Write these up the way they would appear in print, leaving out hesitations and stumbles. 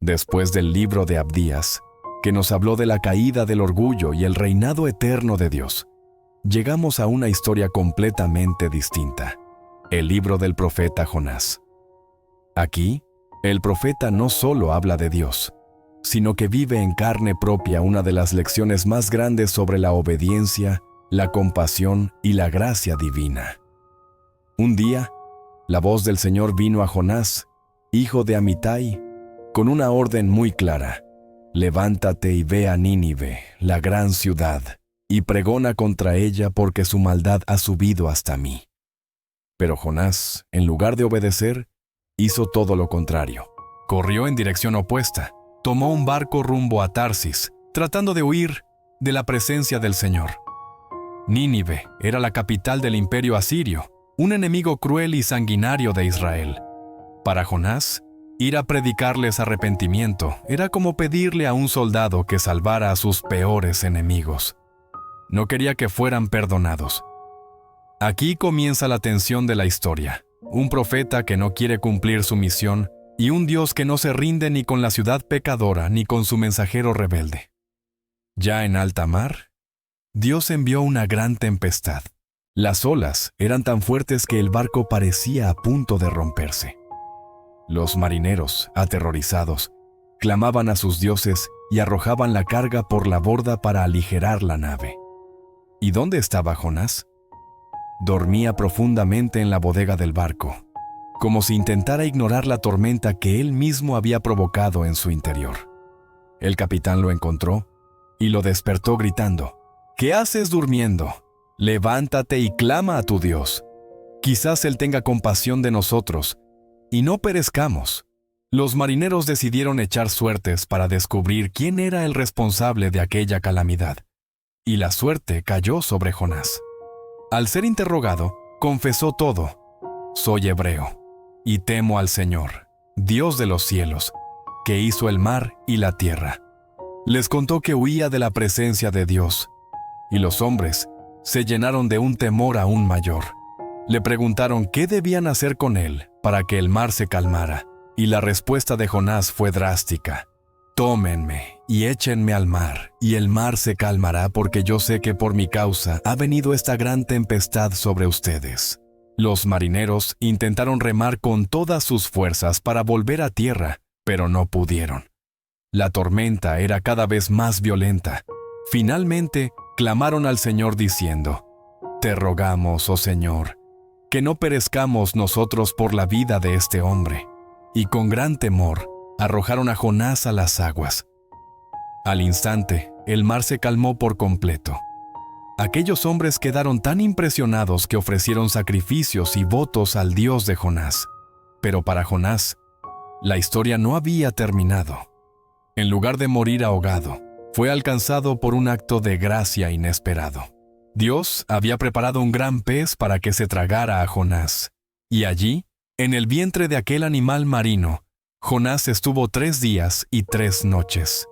Después del libro de Abdías, que nos habló de la caída del orgullo y el reinado eterno de Dios, llegamos a una historia completamente distinta, el libro del profeta Jonás. Aquí, el profeta no solo habla de Dios, sino que vive en carne propia una de las lecciones más grandes sobre la obediencia, la compasión y la gracia divina. Un día, la voz del Señor vino a Jonás, hijo de Amitai, con una orden muy clara: levántate y ve a Nínive, la gran ciudad, y pregona contra ella porque su maldad ha subido hasta mí. Pero Jonás, en lugar de obedecer, hizo todo lo contrario. Corrió en dirección opuesta, tomó un barco rumbo a Tarsis, tratando de huir de la presencia del Señor. Nínive era la capital del imperio asirio, un enemigo cruel y sanguinario de Israel. Para Jonás, ir a predicarles arrepentimiento era como pedirle a un soldado que salvara a sus peores enemigos. No quería que fueran perdonados. Aquí comienza la tensión de la historia. Un profeta que no quiere cumplir su misión y un Dios que no se rinde ni con la ciudad pecadora ni con su mensajero rebelde. Ya en alta mar, Dios envió una gran tempestad. Las olas eran tan fuertes que el barco parecía a punto de romperse. Los marineros, aterrorizados, clamaban a sus dioses y arrojaban la carga por la borda para aligerar la nave. ¿Y dónde estaba Jonás? Dormía profundamente en la bodega del barco, como si intentara ignorar la tormenta que él mismo había provocado en su interior. El capitán lo encontró y lo despertó gritando: ¿Qué haces durmiendo? Levántate y clama a tu Dios. Quizás Él tenga compasión de nosotros y no perezcamos. Los marineros decidieron echar suertes para descubrir quién era el responsable de aquella calamidad, y la suerte cayó sobre Jonás. Al ser interrogado, confesó todo: soy hebreo, y temo al Señor, Dios de los cielos, que hizo el mar y la tierra. Les contó que huía de la presencia de Dios, y los hombres se llenaron de un temor aún mayor. Le preguntaron qué debían hacer con él para que el mar se calmara, y la respuesta de Jonás fue drástica: tómenme y échenme al mar, y el mar se calmará, porque yo sé que por mi causa ha venido esta gran tempestad sobre ustedes. Los marineros intentaron remar con todas sus fuerzas para volver a tierra, pero no pudieron. La tormenta era cada vez más violenta. Finalmente, clamaron al Señor diciendo: te rogamos, oh Señor, que no perezcamos nosotros por la vida de este hombre. Y con gran temor, arrojaron a Jonás a las aguas. Al instante, el mar se calmó por completo. Aquellos hombres quedaron tan impresionados que ofrecieron sacrificios y votos al Dios de Jonás. Pero para Jonás, la historia no había terminado. En lugar de morir ahogado, fue alcanzado por un acto de gracia inesperado. Dios había preparado un gran pez para que se tragara a Jonás, y allí, en el vientre de aquel animal marino, Jonás estuvo 3 días y 3 noches.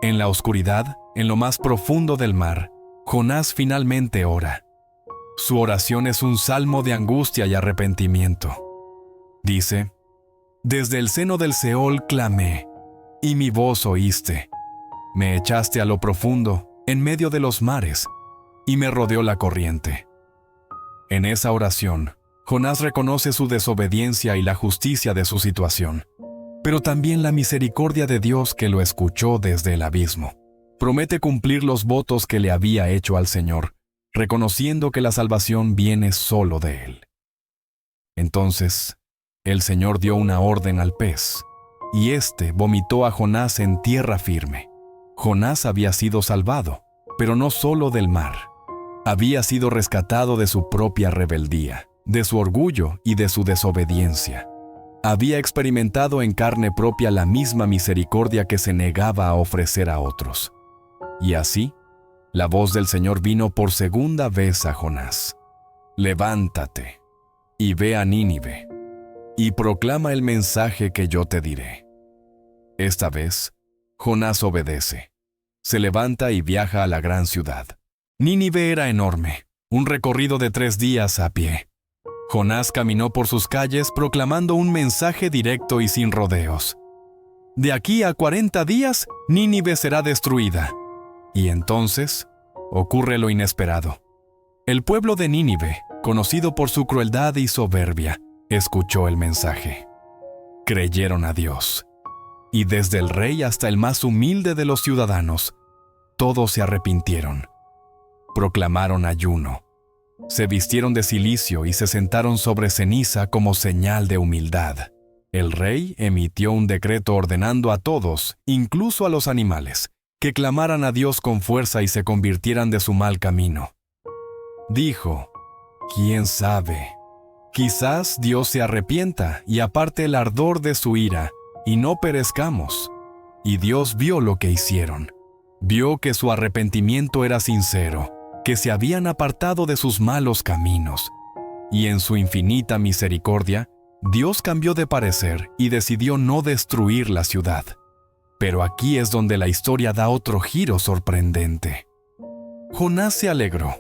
En la oscuridad, en lo más profundo del mar, Jonás finalmente ora. Su oración es un salmo de angustia y arrepentimiento. Dice: desde el seno del Seol clamé, y mi voz oíste. Me echaste a lo profundo, en medio de los mares, y me rodeó la corriente. En esa oración, Jonás reconoce su desobediencia y la justicia de su situación, pero también la misericordia de Dios que lo escuchó desde el abismo. Promete cumplir los votos que le había hecho al Señor, reconociendo que la salvación viene solo de Él. Entonces, el Señor dio una orden al pez, y éste vomitó a Jonás en tierra firme. Jonás había sido salvado, pero no solo del mar. Había sido rescatado de su propia rebeldía, de su orgullo y de su desobediencia. Había experimentado en carne propia la misma misericordia que se negaba a ofrecer a otros. Y así, la voz del Señor vino por segunda vez a Jonás: levántate y ve a Nínive, y proclama el mensaje que yo te diré. Esta vez, Jonás obedece. Se levanta y viaja a la gran ciudad. Nínive era enorme, un recorrido de 3 días a pie. Jonás caminó por sus calles proclamando un mensaje directo y sin rodeos. De aquí a 40 días, Nínive será destruida. Y entonces, ocurre lo inesperado. El pueblo de Nínive, conocido por su crueldad y soberbia, escuchó el mensaje. Creyeron a Dios. Y desde el rey hasta el más humilde de los ciudadanos, todos se arrepintieron. Proclamaron ayuno. Se vistieron de cilicio y se sentaron sobre ceniza como señal de humildad. El rey emitió un decreto ordenando a todos, incluso a los animales, que clamaran a Dios con fuerza y se convirtieran de su mal camino. Dijo, ¿quién sabe? Quizás Dios se arrepienta y aparte el ardor de su ira, y no perezcamos. Y Dios vio lo que hicieron. Vio que su arrepentimiento era sincero, que se habían apartado de sus malos caminos. Y en su infinita misericordia, Dios cambió de parecer y decidió no destruir la ciudad. Pero aquí es donde la historia da otro giro sorprendente. Jonás se alegró.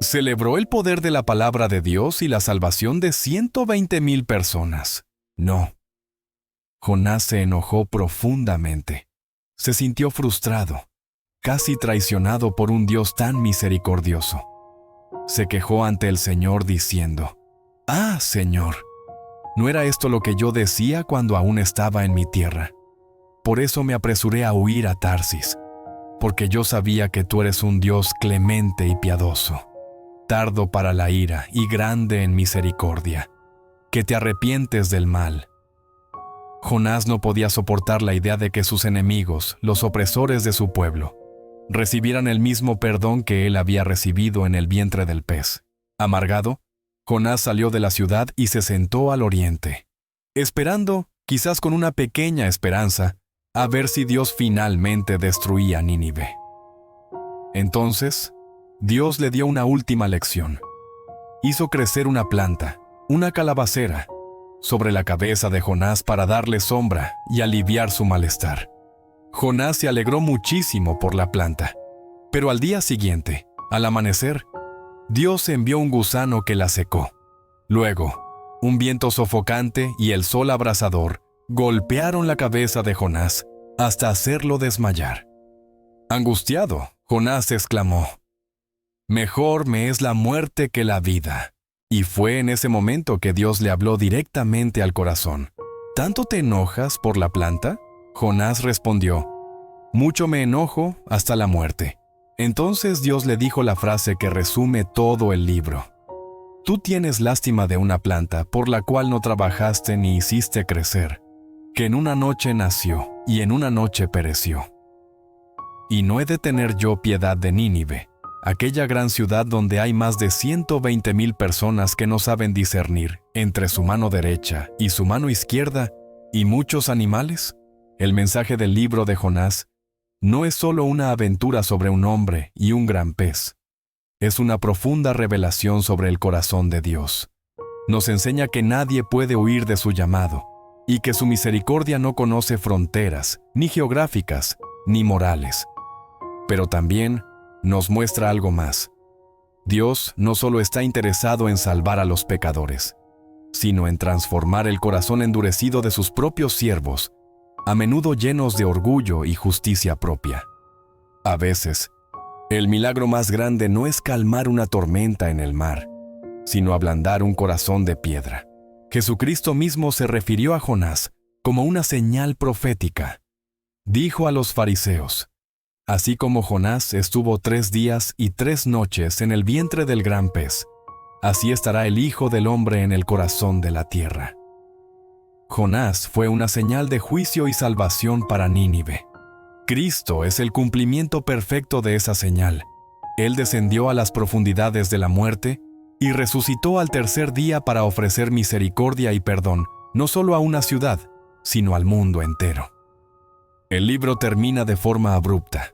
¿Celebró el poder de la palabra de Dios y la salvación de 120,000 personas? No. Jonás se enojó profundamente. Se sintió frustrado, casi traicionado por un Dios tan misericordioso. Se quejó ante el Señor diciendo, «Ah, Señor, ¿no era esto lo que yo decía cuando aún estaba en mi tierra? Por eso me apresuré a huir a Tarsis, porque yo sabía que tú eres un Dios clemente y piadoso, tardo para la ira y grande en misericordia, que te arrepientes del mal». Jonás no podía soportar la idea de que sus enemigos, los opresores de su pueblo, recibieran el mismo perdón que él había recibido en el vientre del pez. Amargado, Jonás salió de la ciudad y se sentó al oriente, esperando, quizás con una pequeña esperanza, a ver si Dios finalmente destruía Nínive. Entonces, Dios le dio una última lección. Hizo crecer una planta, una calabacera, sobre la cabeza de Jonás para darle sombra y aliviar su malestar. Jonás se alegró muchísimo por la planta, pero al día siguiente, al amanecer, Dios envió un gusano que la secó. Luego, un viento sofocante y el sol abrasador golpearon la cabeza de Jonás hasta hacerlo desmayar. Angustiado, Jonás exclamó, «Mejor me es la muerte que la vida». Y fue en ese momento que Dios le habló directamente al corazón. ¿Tanto te enojas por la planta? Jonás respondió, «Mucho me enojo hasta la muerte». Entonces Dios le dijo la frase que resume todo el libro. «Tú tienes lástima de una planta por la cual no trabajaste ni hiciste crecer, que en una noche nació y en una noche pereció. Y no he de tener yo piedad de Nínive, aquella gran ciudad donde hay más de 120,000 personas que no saben discernir entre su mano derecha y su mano izquierda y muchos animales». El mensaje del libro de Jonás no es solo una aventura sobre un hombre y un gran pez. Es una profunda revelación sobre el corazón de Dios. Nos enseña que nadie puede huir de su llamado y que su misericordia no conoce fronteras, ni geográficas, ni morales. Pero también nos muestra algo más. Dios no solo está interesado en salvar a los pecadores, sino en transformar el corazón endurecido de sus propios siervos, a menudo llenos de orgullo y justicia propia. A veces, el milagro más grande no es calmar una tormenta en el mar, sino ablandar un corazón de piedra. Jesucristo mismo se refirió a Jonás como una señal profética. Dijo a los fariseos, «Así como Jonás estuvo 3 días y 3 noches en el vientre del gran pez, así estará el Hijo del Hombre en el corazón de la tierra». Jonás fue una señal de juicio y salvación para Nínive. Cristo es el cumplimiento perfecto de esa señal. Él descendió a las profundidades de la muerte y resucitó al tercer día para ofrecer misericordia y perdón, no solo a una ciudad, sino al mundo entero. El libro termina de forma abrupta.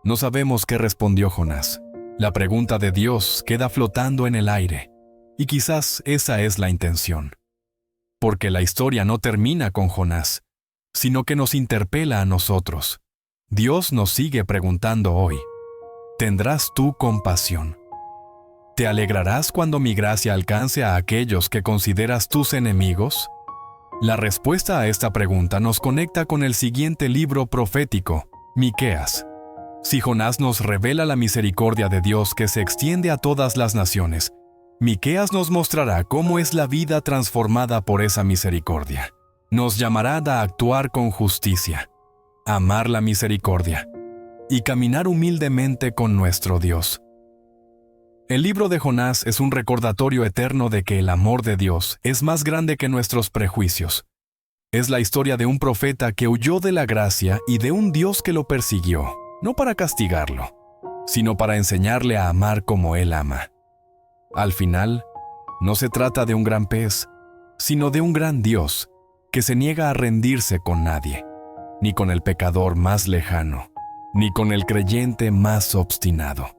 No sabemos qué respondió Jonás. La pregunta de Dios queda flotando en el aire, y quizás esa es la intención. Porque la historia no termina con Jonás, sino que nos interpela a nosotros. Dios nos sigue preguntando hoy, ¿tendrás tú compasión? ¿Te alegrarás cuando mi gracia alcance a aquellos que consideras tus enemigos? La respuesta a esta pregunta nos conecta con el siguiente libro profético, Miqueas. Si Jonás nos revela la misericordia de Dios que se extiende a todas las naciones, Miqueas nos mostrará cómo es la vida transformada por esa misericordia. Nos llamará a actuar con justicia, amar la misericordia y caminar humildemente con nuestro Dios. El libro de Jonás es un recordatorio eterno de que el amor de Dios es más grande que nuestros prejuicios. Es la historia de un profeta que huyó de la gracia y de un Dios que lo persiguió, no para castigarlo, sino para enseñarle a amar como Él ama. Al final, no se trata de un gran pez, sino de un gran Dios que se niega a rendirse con nadie, ni con el pecador más lejano, ni con el creyente más obstinado.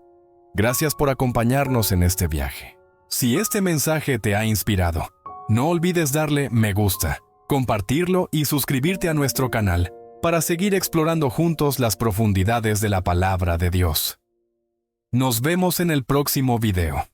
Gracias por acompañarnos en este viaje. Si este mensaje te ha inspirado, no olvides darle me gusta, compartirlo y suscribirte a nuestro canal para seguir explorando juntos las profundidades de la palabra de Dios. Nos vemos en el próximo video.